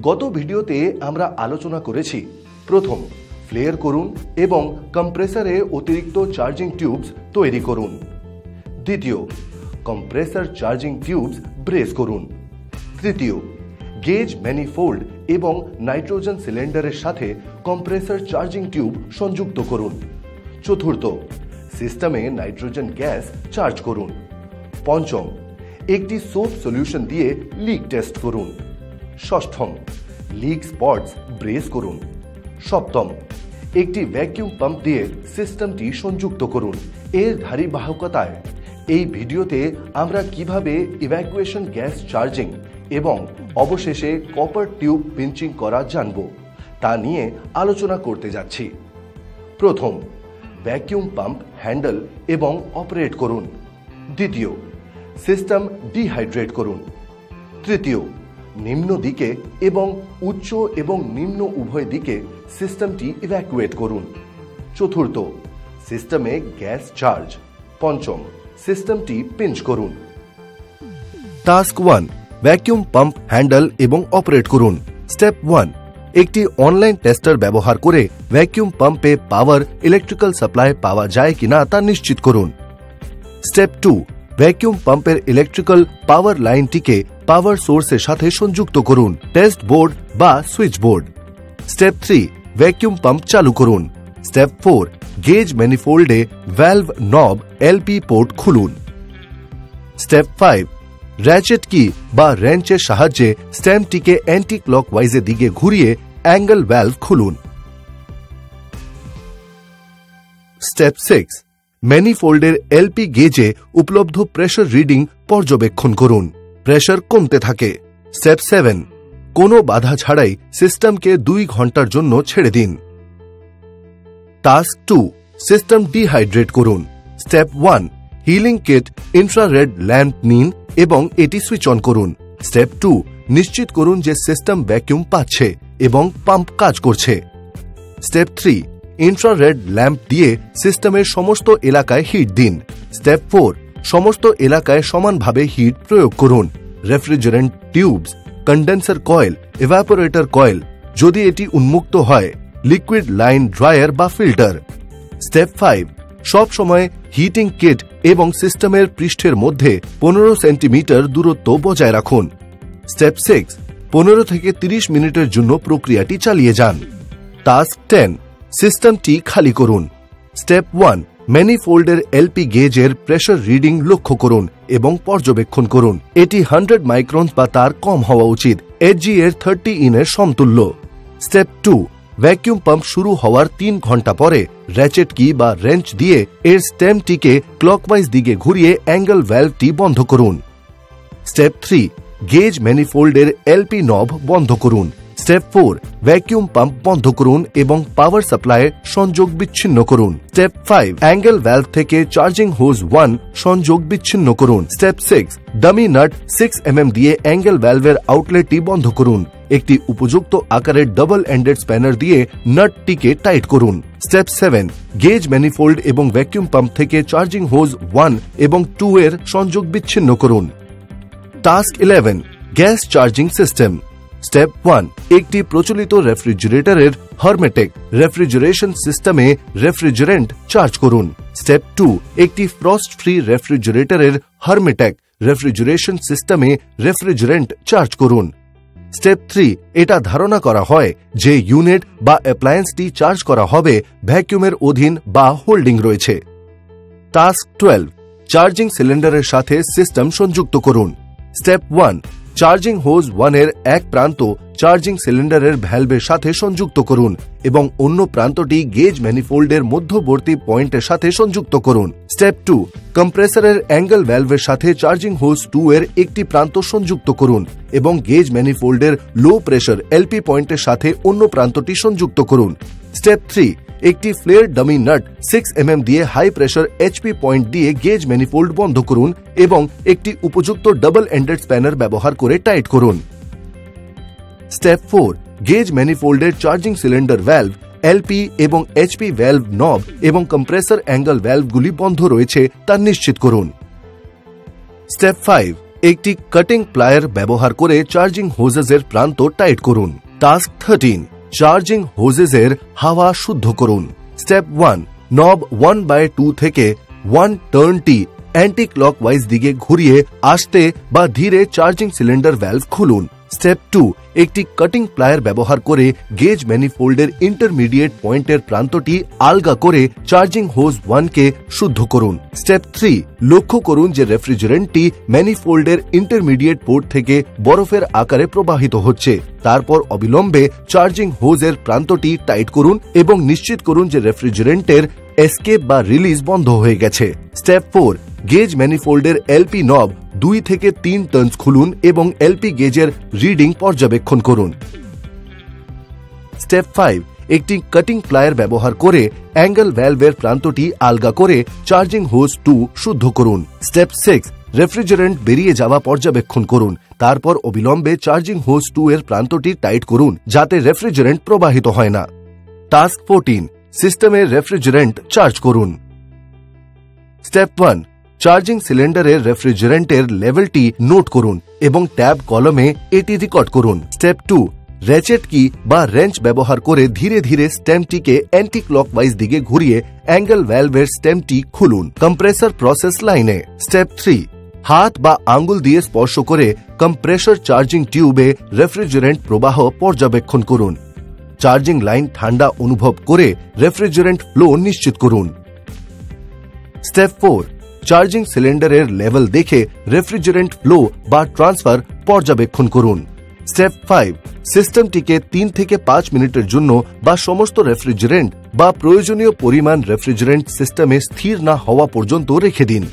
গত ভিডিওতে আমরা আলোচনা করেছি প্রথম ফ্লেয়ার করুন এবং কম্প্রেসরে অতিরিক্ত চার্জিং টিউবস তৈরি করুন। দ্বিতীয়, কম্প্রেসর চার্জিং টিউবস ব্রেস করুন। তৃতীয়, গেজ ম্যানিফোল্ড এবং নাইট্রোজেন সিলিন্ডারের সাথে কম্প্রেসর চার্জিং টিউব সংযুক্ত করুন। চতুর্থ, সিস্টেমে নাইট্রোজেন গ্যাস চার্জ করুন। পঞ্চম, একটি সোপ সলিউশন দিয়ে লিক টেস্ট করুন। ষষ্ঠম, লিক স্পটস ব্রেস করুন। সপ্তম, একটি ভ্যাকুয়াম পাম্প দিয়ে সিস্টেমটি সংযুক্ত করুন। এর ধারাবাহিকতায় এই ভিডিওতে আমরা কিভাবে ইভ্যাকুয়েশন গ্যাস চার্জিং এবং অবশেষে কপার টিউব পিঞ্চিং করা জানব তা নিয়ে আলোচনা করতে যাচ্ছি। প্রথম, ভ্যাকুয়াম পাম্প হ্যান্ডেল এবং অপারেট করুন। দ্বিতীয়, সিস্টেম ডিহাইড্রেট করুন। তৃতীয়, নিম্ন দিকে এবং উচ্চ এবং নিম্ন উভয় দিকে সিস্টেমটি ইভ্যাকুয়েট করুন। চতুর্থ, সিস্টেমে গ্যাস চার্জ। পঞ্চম, সিস্টেমটি পিঞ্চ করুন। টাস্ক 1, ভ্যাকুয়াম পাম্প হ্যান্ডেল এবং অপারেট করুন। স্টেপ 1, একটি অনলাইন টেস্টার ব্যবহার করে ভ্যাকুয়াম পাম্পে পাওয়ার ইলেকট্রিক্যাল সাপ্লাই পাওয়া যায় কিনা তা নিশ্চিত করুন। স্টেপ 2, ভ্যাকুয়াম পাম্পের ইলেকট্রিক্যাল পাওয়ার লাইনটিকে পাওয়ার সোর্সের সাথে সংযুক্ত করুন, টেস্ট বোর্ড বা switch board. Step 3, vacuum pump চালু করুন। স্টেপ 4, গেজ ম্যানিফোল্ডে ভ্যালভ নব এলপি পোর্ট খুলুন। স্টেপ 5, র্যাচেট কি বা রেঞ্চের সাহায্যে স্টেমটিকে অ্যান্টি ক্লকওয়াইজের দিকে ঘুরিয়ে অ্যাঙ্গেল ভ্যালভ খুলুন। স্টেপ 6, ম্যানিফোল্ডের এলপি গেজে উপলব্ধ প্রেসার রিডিং পর্যবেক্ষণ করুন। প্রেসার কমতে থাকে। স্টেপ 7, কোনো বাধা ছাড়াই সিস্টেমকে 2 ঘন্টার জন্য ছেড়ে দিন। টাস্ক 2, সিস্টেম ডিহাইড্রেট করুন। Step 1, healing kit infrared lamp নিন এবং এটি সুইচ অন করুন। স্টেপ 2, নিশ্চিত করুন যে সিস্টেম ভ্যাকুয়াম পাচ্ছে এবং পাম্প কাজ করছে। স্টেপ 3, ইনফ্রারেড ল্যাম্প দিয়ে সিস্টেমের সমস্ত এলাকায় হিট দিন। স্টেপ 4, সমস্ত এলাকায় সমানভাবে হিট প্রয়োগ করুন। Refrigerant tubes, condenser coil, evaporator coil যদি এটি উন্মুক্ত হয়, লিকুইড লাইন ড্রায়ার বা ফিল্টার। স্টেপ 5, সব সময় হিটিং কিট এবং সিস্টেমের পৃষ্ঠের মধ্যে 15 সেন্টিমিটার দূরত্ব বজায় রাখুন। স্টেপ 6, 15 থেকে 30 মিনিটের জন্য প্রক্রিয়াটি চালিয়ে যান। টাস্ক 10, সিস্টেমটি খালি করুন। স্টেপ 1, ম্যানিফোল্ডের এলপি গেজের প্রেসার রিডিং লক্ষ্য করুন এবং পর্যবেক্ষণ করুন। এটি 100 মাইক্রন বা তার কম হওয়া উচিত, HG এর 30 ইনের সমতুল্য। স্টেপ 2, ভ্যাকুয়াম পাম্প শুরু হওয়ার 3 ঘন্টা পরে র্যাচেট কি বা রেঞ্চ দিয়ে এর স্টেমটিকে ক্লকওয়াইজ দিকে ঘুরিয়ে অ্যাঙ্গেল ভ্যালভটি বন্ধ করুন। স্টেপ 3, গেজ ম্যানিফোল্ডের এলপি নব বন্ধ করুন। স্টেপ 4, ভ্যাকুয়াম পাম্প বন্ধ করুন এবং পাওয়ার সাপ্লাই সংযোগ বিচ্ছিন্ন করুন। স্টেপ 5, অ্যাঙ্গেল ভ্যালভ থেকে চার্জিং হোজ 1 সংযোগ বিচ্ছিন্ন করুন। স্টেপ 6, ডামি নাট 6 mm দিয়ে অ্যাঙ্গেল ভ্যালভের আউটলেটটি বন্ধ করুন। একটি উপযুক্ত আকারের ডাবল এন্ডেড স্প্যানার দিয়ে নাটটিকে টাইট করুন। স্টেপ 7, গেজ ম্যানিফোল্ড এবং ভ্যাকুয়াম পাম্প থেকে চার্জিং হোজ 1 এবং 2 এর সংযোগ বিচ্ছিন্ন করুন। Task 11, gas charging system. Step 1, একটি প্রচলিত রেফ্রিজারেটরের হারমেটিক রেফ্রিজারেশন সিস্টেমে রেফ্রিজারেন্ট চার্জ করুন। স্টেপ 2, একটি ফ্রস্ট ফ্রি রেফ্রিজারেটরের হারমেটিক রেফ্রিজারেশন সিস্টেমে রেফ্রিজারেন্ট চার্জ করুন। স্টেপ 3, এটা ধারণা করা হয় যে ইউনিট বা অ্যাপ্লায়েন্সটি চার্জ করা হবে ভ্যাকুয়ামের অধীন বা হোল্ডিং রয়েছে। টাস্ক 12, চার্জিং সিলিন্ডারের সাথে সিস্টেম সংযুক্ত করুন। স্টেপ 1, চার্জিং হোজ 1 এর এক প্রান্ত চার্জিং সিলিন্ডারের ভ্যালভের সাথে সংযুক্ত করুন এবং অন্য প্রান্তটি গেজ ম্যানিফোল্ডের মধ্যবর্তী পয়েন্টের সাথে সংযুক্ত করুন। স্টেপ 2, কম্প্রেসরের অ্যাঙ্গেল ভ্যালভের সাথে চার্জিং হোজ 2 এর একটি প্রান্ত সংযুক্ত করুন এবং গেজ ম্যানিফোল্ডের লো প্রেসার এলপি পয়েন্টের সাথে অন্য প্রান্তটি সংযুক্ত করুন। স্টেপ 3, একটি ফ্লেয়ার ডামি নাট 6 mm দিয়ে হাই প্রেসার HP পয়েন্ট দিয়ে গেজ ম্যানিফোল্ড বন্ধ করুন এবং একটি উপযুক্ত ডাবল এন্ডেড স্প্যানার ব্যবহার করে টাইট করুন। স্টেপ 4, গেজ ম্যানিফোল্ডের চার্জিং সিলিন্ডার ভ্যালভ, এলপি এবং HP ভ্যালভ নব এবং কম্প্রেসর অ্যাঙ্গেল ভ্যালভগুলি বন্ধ রয়েছে তা নিশ্চিত করুন। স্টেপ 5, একটি কাটিং প্লায়ার ব্যবহার করে চার্জিং হোজেসের প্রান্ত টাইট করুন। টাস্ক 13, চার্জিং হোজেসের হাওয়া শুদ্ধ করুন। স্টেপ 1, নব 1/2 থেকে 1 টার্নটি অ্যান্টি ক্লকওয়াইজ দিকে ঘুরিয়ে আস্তে বা ধীরে চার্জিং সিলিন্ডার ভ্যালভ খুলুন। স্টেপ 2, একটি কাটিং প্লায়ার ব্যবহার করে গেজ ম্যানিফোল্ডের ইন্টারমিডিয়েট পয়েন্টের প্রান্তটি আলগা করে চার্জিং হোজ 1 কে শুদ্ধ করুন। স্টেপ 3, লক্ষ্য করুন যে রেফ্রিজারেন্টটি ম্যানিফোল্ডের ইন্টারমিডিয়েট পোর্ট থেকে বরফের আকারে প্রবাহিত হচ্ছে। তারপর অবিলম্বে চার্জিং হোজের প্রান্তটি টাইট করুন এবং নিশ্চিত করুন যে রেফ্রিজারেন্টের এসকেপ বা রিলিজ বন্ধ হয়ে গেছে। স্টেপ 4, গেজ ম্যানিফোল্ডের এলপি নব 2 থেকে 3 টার্নস খুলুন এবং এলপি গেজের রিডিং পর্যবেক্ষণ করুন। স্টেপ 5, একটি কাটিং প্লায়ার ব্যবহার করে অ্যাঙ্গেল ভ্যালভের প্রান্তটি আলগা করে চার্জিং হোজ 2 শুদ্ধ করুন। স্টেপ 6, রেফ্রিজারেন্ট বেরিয়ে যাওয়া পর্যবেক্ষণ করুন। তারপর অবিলম্বে চার্জিং হোজ 2 এর প্রান্তটি টাইট করুন যাতে রেফ্রিজারেন্ট প্রবাহিত হয় না। টাস্ক 14, সিস্টেমের রেফ্রিজারেন্ট চার্জ করুন। স্টেপ 1, চার্জিং সিলিন্ডারের রেফ্রিজারেন্টের লেভেলটি নোট করুন এবং ট্যাব কলমে এটি রেকর্ড করুন। স্টেপ 2, রেচেট কি বা রেঞ্চ ব্যবহার করে ধীরে ধীরে স্টেমটিকে অ্যান্টি ক্লকওয়াইজ দিকে ঘুরিয়ে অ্যাঙ্গেল ভ্যালভের স্টেমটি খুলুন কম্প্রেসর প্রসেস লাইনে। স্টেপ 3, হাত বা আঙ্গুল দিয়ে স্পর্শ করে কম্প্রেসর চার্জিং টিউবে রেফ্রিজারেন্ট প্রবাহ পর্যবেক্ষণ করুন। চার্জিং লাইন ঠান্ডা অনুভব করে রেফ্রিজারেন্ট ফ্লো নিশ্চিত করুন। স্টেপ 4, চার্জিং সিলিন্ডারের লেভেল দেখে রেফ্রিজারেন্ট ফ্লো বা ট্রান্সফার পর্যবেক্ষণ করুন। স্টেপ 5, সিস্টেমটিকে 3 থেকে 5 মিনিটের জন্য বা সমস্ত রেফ্রিজারেন্ট বা প্রয়োজনীয় পরিমাণ রেফ্রিজারেন্ট সিস্টেমে স্থির না হওয়া পর্যন্ত রেখে দিন।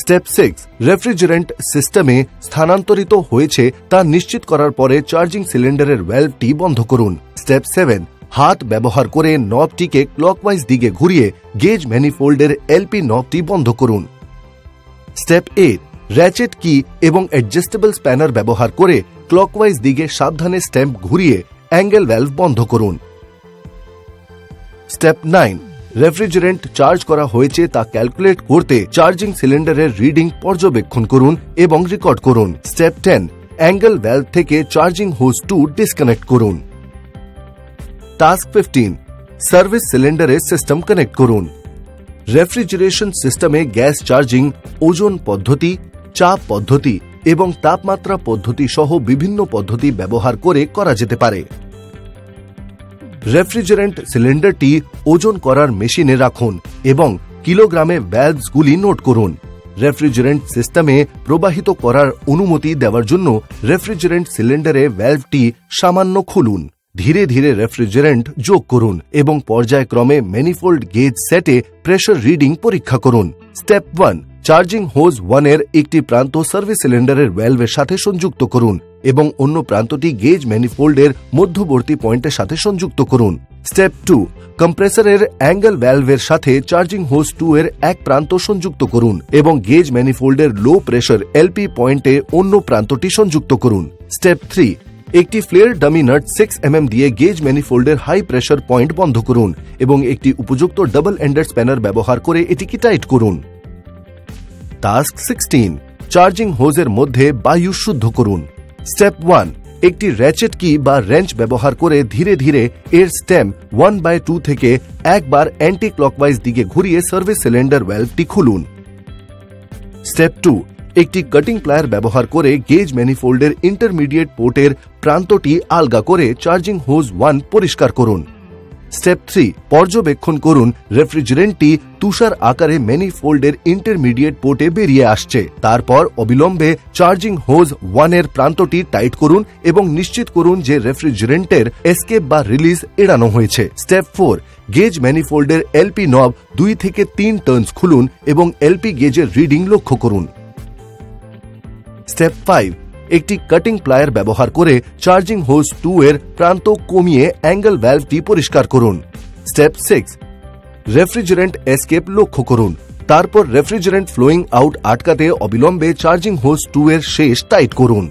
স্টেপ 6, রেফ্রিজারেন্ট সিস্টেমে স্থানান্তরিত হয়েছে তা নিশ্চিত করার পরে চার্জিং সিলিন্ডারের ভ্যালভটি বন্ধ করুন। স্টেপ 7, হাত ব্যবহার করে নবটিকে ক্লকওয়াইজ দিকে ঘুরিয়ে গেজ ম্যানিফোল্ডের এলপি নবটি বন্ধ করুন। স্টেপ 8, র্যাচেট কি এবং অ্যাডজাস্টেবল স্প্যানার ব্যবহার করে ক্লকওয়াইজ দিকে সাবধানে স্ট্যাম্প ঘুরিয়ে অ্যাঙ্গেল ভ্যালভ বন্ধ করুন। স্টেপ 9, রেফ্রিজারেন্ট চার্জ করা হয়েছে তা ক্যালকুলেট করতে চার্জিং সিলিন্ডারের রিডিং পর্যবেক্ষণ করুন এবং রেকর্ড করুন। স্টেপ 10, অ্যাঙ্গেল ভ্যালভ থেকে চার্জিং হোজ 2 ডিসকানেক্ট করুন। টাস্ক 15, সার্ভিস সিলিন্ডারে সিস্টেম কানেক্ট করুন। রেফ্রিজারেশন সিস্টেমে গ্যাস চার্জিং ওজন পদ্ধতি, চাপ পদ্ধতি এবং তাপমাত্রা পদ্ধতি সহ বিভিন্ন পদ্ধতি ব্যবহার করে করা যেতে পারে। রেফ্রিজারেন্ট সিলিন্ডারটি ওজন করার মেশিনে রাখুন এবং কিলোগ্রামে ভ্যালভসগুলি নোট করুন। রেফ্রিজারেন্ট সিস্টেমে প্রবাহিত করার অনুমতি দেওয়ার জন্য রেফ্রিজারেন্ট সিলিন্ডারে ভ্যালভটি সামান্য খুলুন। ধীরে ধীরে রেফ্রিজারেন্ট যোগ করুন এবং পর্যায়ক্রমে ম্যানিফোল্ড গেজ সেটে প্রেসার রিডিং পরীক্ষা করুন। স্টেপ 1, চার্জিং হোজ 1 এর একটি প্রান্ত সার্ভিস সিলিন্ডারের ভ্যালভের সাথে সংযুক্ত করুন এবং অন্য প্রান্তটি গেজ ম্যানিফোল্ডের মধ্যবর্তী পয়েন্টের সাথে সংযুক্ত করুন। স্টেপ 2, কম্প্রেসরের অ্যাঙ্গেল ভ্যালভের সাথে চার্জিং হোজ 2 এর এক প্রান্ত সংযুক্ত করুন এবং গেজ ম্যানিফোল্ডের লো প্রেসার এলপি পয়েন্টে অন্য প্রান্তটি সংযুক্ত করুন। স্টেপ 3, একটি ফ্লেয়ার ডামি নাট 6 mm দিয়ে গেজ ম্যানিফোল্ডের হাই প্রেসার পয়েন্ট বন্ধ করুন এবং একটি উপযুক্ত ডাবল এন্ডেড স্প্যানার ব্যবহার করে এটিকে টাইট করুন। টাস্ক 16, চার্জিং হোজের মধ্যে বায়ু শুদ্ধ করুন। স্টেপ 1, একটি র্যাচেট কি বা রেঞ্চ ব্যবহার করে ধীরে ধীরে এর স্টেম 1/2 থেকে একবার অ্যান্টি ক্লকওয়াইজ দিকে ঘুরিয়ে সার্ভিস সিলিন্ডার ভ্যালভটি খুলুন। স্টেপ 2, একটি কাটিং প্লায়ার ব্যবহার করে গেজ ম্যানিফোল্ডের ইন্টারমিডিয়েট পোর্টের প্রান্তটি আলগা করে চার্জিং হোজ 1 পরিষ্কার করুন। স্টেপ 3, পর্যবেক্ষণ করুন রেফ্রিজারেন্টটি তুষার আকারে ম্যানিফোল্ডের ইন্টারমিডিয়েট পোর্টে বেরিয়ে আসছে। তারপর অবিলম্বে চার্জিং হোজ 1 এর প্রান্তটি টাইট করুন এবং নিশ্চিত করুন যে রেফ্রিজারেন্টের এসকেপ বা রিলিজ এড়ানো হয়েছে। স্টেপ 4, গেজ ম্যানিফোল্ডের এলপি নব 2 থেকে 3 টার্নস খুলুন এবং এলপি গেজের রিডিং লক্ষ্য করুন। স্টেপ 5, একটি কাটিং প্লায়ার ব্যবহার করে চার্জিং হোজ 2 এর প্রান্ত কমিয়ে অ্যাঙ্গেল ভ্যালভটি পরিষ্কার করুন। স্টেপ 6, রেফ্রিজারেন্ট এসকেপ লক্ষ্য করুন। তারপর রেফ্রিজারেন্ট ফ্লোয়িং আউট আটকাতে অবিলম্বে চার্জিং হোজ 2 এর শেষ টাইট করুন।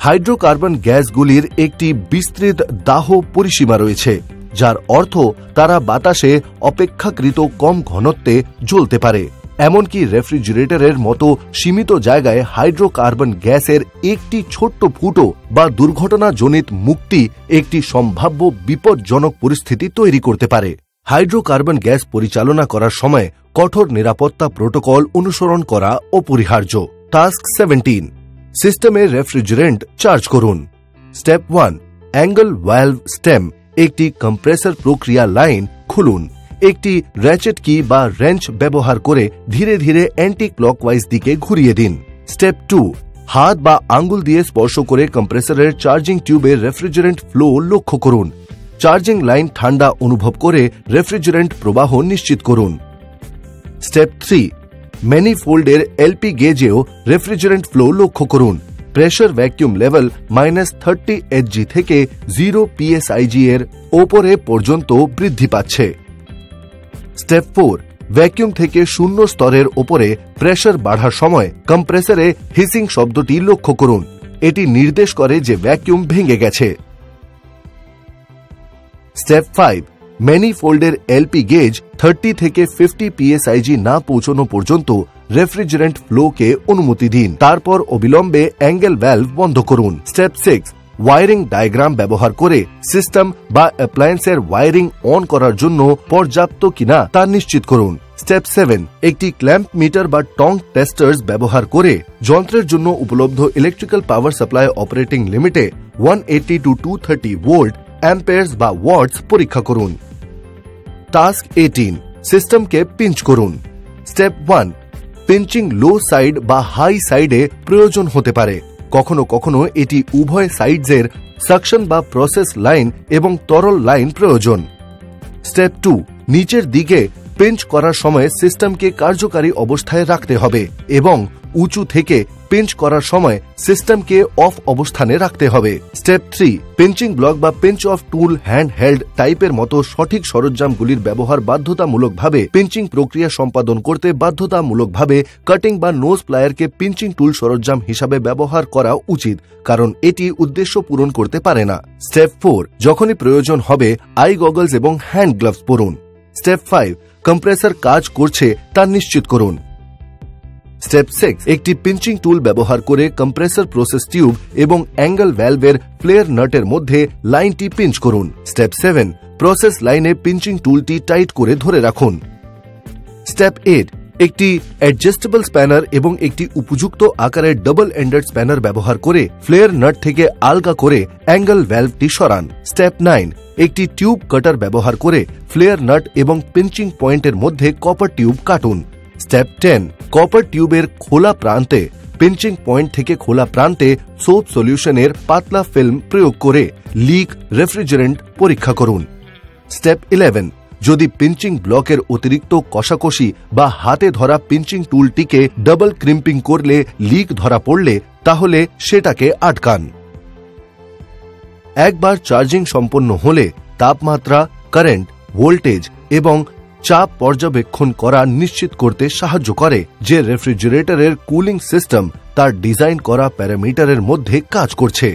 হাইড্রোকার্বন গ্যাসগুলির একটি বিস্তৃত দাহ পরিসীমা রয়েছে, যার অর্থ তারা বাতাসে অপেক্ষাকৃত কম ঘনত্বে জ্বলতে পারে। এমনকি রেফ্রিজারেটরের মতো সীমিত জায়গায় হাইড্রোকার্বন গ্যাসের একটি ছোট্ট ফুটো বা দুর্ঘটনাজনিত মুক্তি একটি সম্ভাব্য বিপজ্জনক পরিস্থিতি তৈরি করতে পারে। হাইড্রোকার্বন গ্যাস পরিচালনা করার সময় কঠোর নিরাপত্তা প্রোটোকল অনুসরণ করা অপরিহার্য। টাস্ক 17, সিস্টেমে রেফ্রিজারেন্ট চার্জ করুন। স্টেপ 1, অ্যাঙ্গেল ভালভ স্টেম একটি কম্প্রেসর প্রক্রিয়া লাইন খুলুন। একটি র্যাচেট কি বা রেঞ্চ ব্যবহার করে ধীরে ধীরে অ্যান্টি ক্লকওয়াইজ দিকে ঘুরিয়ে দিন। স্টেপ 2, হাত বা আঙ্গুল দিয়ে স্পর্শ করে কম্প্রেসরের চার্জিং টিউবে রেফ্রিজারেন্ট ফ্লো লক্ষ্য করুন। চার্জিং লাইন ঠান্ডা অনুভব করে রেফ্রিজারেন্ট প্রবাহ নিশ্চিত করুন। স্টেপ 3, ম্যানিফোল্ডের এলপি গেজেও রেফ্রিজারেন্ট ফ্লো লক্ষ্য করুন। প্রেশার ভ্যাকুয়াম লেভেল -30 Hg থেকে 0 psig এর ওপরে পর্যন্ত বৃদ্ধি পাচ্ছে। স্টেপ 4, ভ্যাকুয়াম থেকে শূন্য স্তরের ওপরে প্রেশার বাড়ার সময় কম্প্রেসরে হিসিং শব্দটি লক্ষ্য করুন। এটি নির্দেশ করে যে ভ্যাকুয়াম ভেঙে গেছে। স্টেপ 5, ম্যানিফোল্ডের এলপি গেজ 30 থেকে 50 psig না পৌঁছানো পর্যন্ত রেফ্রিজারেন্ট ফ্লোকে অনুমতি দিন। তারপর অবিলম্বে অ্যাঙ্গেল ভ্যালভ বন্ধ করুন। স্টেপ 6, ওয়ারিং ডায়াগ্রাম ব্যবহার করে সিস্টেম বা অ্যাপ্লায়েন্সের ওয়ারিং অন করার জন্য পর্যাপ্ত কিনা তা নিশ্চিত করুন। স্টেপ 7, একটি ক্ল্যাম্প মিটার বা টং টেস্টার্স ব্যবহার করে যন্ত্রের জন্য উপলব্ধ ইলেকট্রিক্যাল পাওয়ার সাপ্লাই অপারেটিং লিমিটে 180 to 230 ভোল্ট, অ্যাম্পিয়ার্স বা ওয়াটস পরীক্ষা করুন। টাস্ক 18, সিস্টেমকে পিঞ্চ করুন। স্টেপ 1, পিঞ্চিং লো সাইড বা হাই সাইডে প্রয়োজন হতে পারে। কখনো কখনো এটি উভয় সাইডসের সাকশন বা প্রসেস লাইন এবং তরল লাইন প্রয়োজন। স্টেপ 2, নিচের দিকে পিঞ্চ করার সময় সিস্টেমকে কার্যকারী অবস্থায় রাখতে হবে এবং উঁচু থেকে পিঞ্চ করার সময় সিস্টেমকে অফ অবস্থানে রাখতে হবে। স্টেপ 3, পিঞ্চিং ব্লক বা pinch of tool hand held টাইপের মতো সঠিক সরঞ্জামগুলির ব্যবহার বাধ্যতামূলকভাবে পিঞ্চিং প্রক্রিয়া সম্পাদন করতে বাধ্যতামূলকভাবে কাটিং বা নোজ প্লায়ারকে পিঞ্চিং টুল সরঞ্জাম হিসাবে ব্যবহার করা উচিত, কারণ এটি উদ্দেশ্য পূরণ করতে পারে না। স্টেপ 4, যখনই প্রয়োজন হবে আই গগলস এবং হ্যান্ড গ্লাভস পরুন। স্টেপ 5, কম্প্রেসর কাজ করছে তা নিশ্চিত করুন। স্টেপ 6, একটি পিঞ্চিং টুল ব্যবহার করে কম্প্রেসর প্রসেস টিউব এবং অ্যাঙ্গেল ভ্যালভের ফ্লেয়ার নাটের মধ্যে লাইনটি পিঞ্চ করুন। স্টেপ 7, প্রসেস লাইনে পিঞ্চিং টুলটি টাইট করে ধরে রাখুন। স্টেপ 8, একটি অ্যাডজাস্টেবল স্প্যানার এবং একটি উপযুক্ত আকারের ডাবল এন্ডেড স্প্যানার ব্যবহার করে ফ্লেয়ার নাট থেকে আলগা করে অ্যাঙ্গেল ভ্যালভটি সরান। স্টেপ 9, একটি টিউব কাটার ব্যবহার করে ফ্লেয়ার নাট এবং পিঞ্চিং পয়েন্টের মধ্যে কপার টিউব কাটুন। স্টেপ 10, কপার টিউবের খোলা প্রান্তে পিঞ্চিং পয়েন্ট থেকে খোলা প্রান্তে সোপ সলিউশনের পাতলা ফিল্ম প্রয়োগ করে লিক রেফ্রিজারেন্ট পরীক্ষা করুন। স্টেপ 11, যদি পিঞ্চিং ব্লকের অতিরিক্ত কষাকষি বা হাতে ধরা পিঞ্চিং টুলটিকে ডাবল ক্রিম্পিং করলে লিক ধরা পড়লে তাহলে সেটাকে আটকান। একবার চার্জিং সম্পন্ন হলে তাপমাত্রা, কারেন্ট, ভোল্টেজ এবং চাপ পর্যবেক্ষণ করা নিশ্চিত করতে সাহায্য করে যে রেফ্রিজারেটরের কুলিং সিস্টেম তার ডিজাইন করা প্যারামিটারের মধ্যে কাজ করছে।